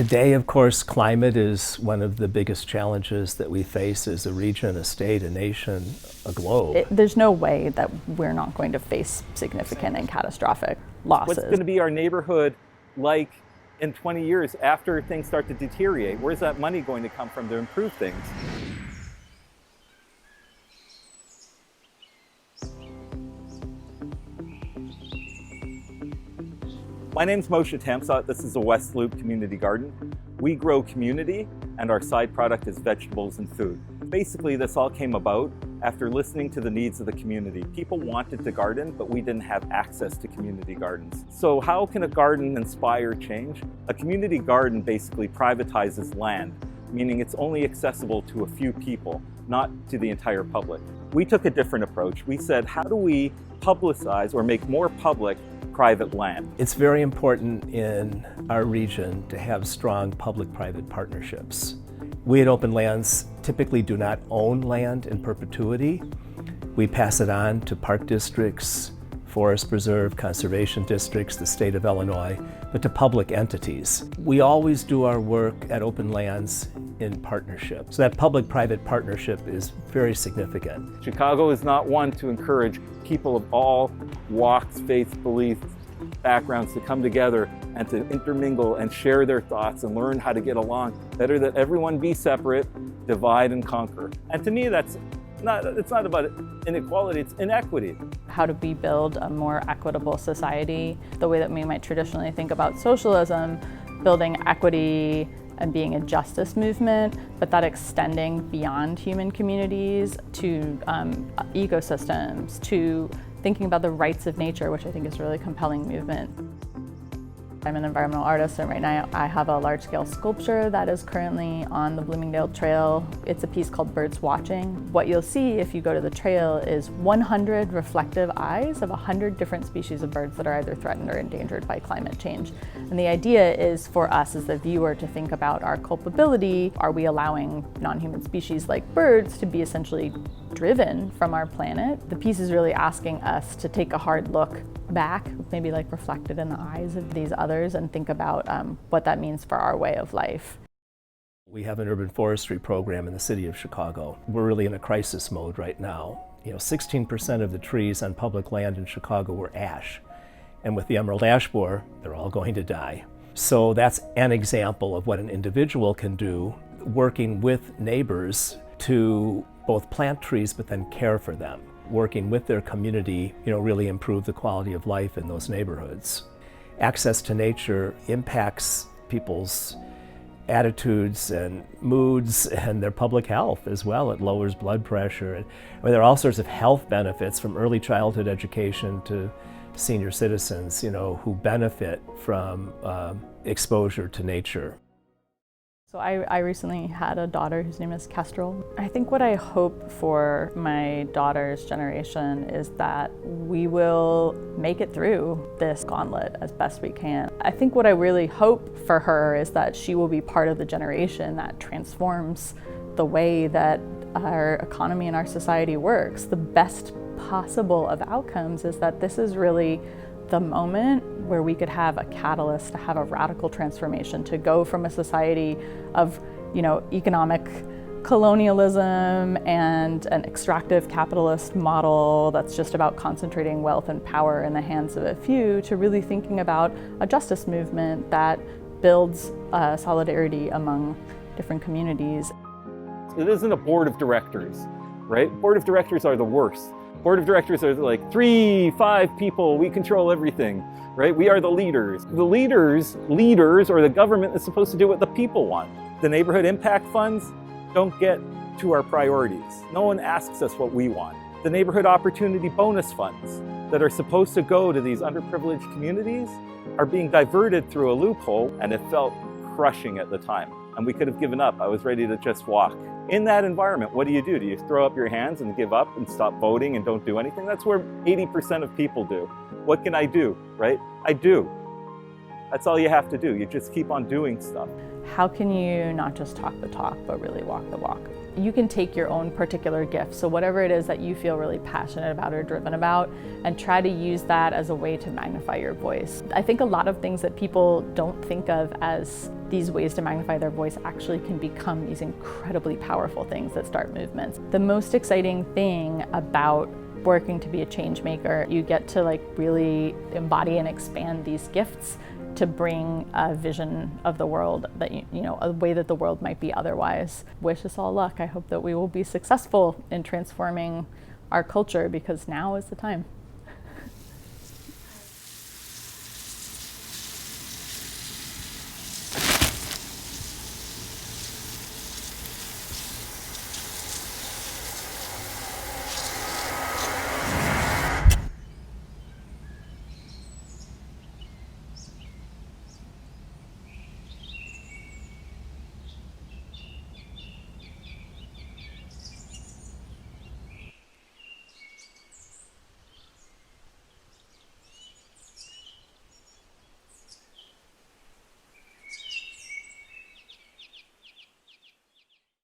Today, of course, climate is one of the biggest challenges that we face as a region, a state, a nation, a globe. There's no way that we're not going to face significant and catastrophic losses. What's going to be our neighborhood like in 20 years after things start to deteriorate? Where's that money going to come from to improve things? My name's Moshe Tamsot. This is a West Loop community garden. We grow community, and our side product is vegetables and food. Basically, this all came about after listening to the needs of the community. People wanted to garden, but we didn't have access to community gardens. So how can a garden inspire change? A community garden basically privatizes land, meaning it's only accessible to a few people, not to the entire public. We took a different approach. We said, how do we publicize or make more public private land? It's very important in our region to have strong public-private partnerships. We at Open Lands typically do not own land in perpetuity. We pass it on to park districts, forest preserve, conservation districts, the state of Illinois, but to public entities. We always do our work at Open Lands in partnership. So that public-private partnership is very significant. Chicago is not one to encourage people of all walks, faiths, beliefs, backgrounds to come together and to intermingle and share their thoughts and learn how to get along. Better that everyone be separate, divide and conquer. And to me, it's not about inequality, it's inequity. How do we build a more equitable society? The way that we might traditionally think about socialism, building equity and being a justice movement, but that extending beyond human communities to ecosystems, to thinking about the rights of nature, which I think is a really compelling movement. I'm an environmental artist, and right now I have a large-scale sculpture that is currently on the Bloomingdale Trail. It's a piece called Birds Watching. What you'll see if you go to the trail is 100 reflective eyes of 100 different species of birds that are either threatened or endangered by climate change. And the idea is for us as the viewer to think about our culpability. Are we allowing non-human species like birds to be essentially driven from our planet? The piece is really asking us to take a hard look back, maybe like reflected in the eyes of these others, and think about what that means for our way of life. We have an urban forestry program in the city of Chicago. We're really in a crisis mode right now. 16% of the trees on public land in Chicago were ash. And with the emerald ash borer, they're all going to die. So that's an example of what an individual can do, working with neighbors to both plant trees but then care for them. Working with their community, really improve the quality of life in those neighborhoods. Access to nature impacts people's attitudes and moods and their public health as well. It lowers blood pressure. There are all sorts of health benefits, from early childhood education to senior citizens, who benefit from exposure to nature. So I recently had a daughter whose name is Kestrel. I think what I hope for my daughter's generation is that we will make it through this gauntlet as best we can. I think what I really hope for her is that she will be part of the generation that transforms the way that our economy and our society works. The best possible of outcomes is that this is really the moment where we could have a catalyst to have a radical transformation, to go from a society of, economic colonialism and an extractive capitalist model that's just about concentrating wealth and power in the hands of a few, to really thinking about a justice movement that builds solidarity among different communities. It isn't a board of directors, right? Board of directors are the worst. Board of directors are like 3, 5 people, we control everything, right? We are the leaders. The leaders or the government is supposed to do what the people want. The neighborhood impact funds don't get to our priorities. No one asks us what we want. The neighborhood opportunity bonus funds that are supposed to go to these underprivileged communities are being diverted through a loophole, and it felt crushing at the time. And we could have given up. I was ready to just walk. In that environment, what do? Do you throw up your hands and give up and stop voting and don't do anything? That's where 80% of people do. What can I do, right? I do. That's all you have to do. You just keep on doing stuff. How can you not just talk the talk, but really walk the walk? you can take your own particular gift, so whatever it is that you feel really passionate about or driven about, and try to use that as a way to magnify your voice. I think a lot of things that people don't think of as these ways to magnify their voice actually can become these incredibly powerful things that start movements. The most exciting thing about working to be a change maker, you get to really embody and expand these gifts to bring a vision of the world that, a way that the world might be otherwise. Wish us all luck. I hope that we will be successful in transforming our culture, because now is the time.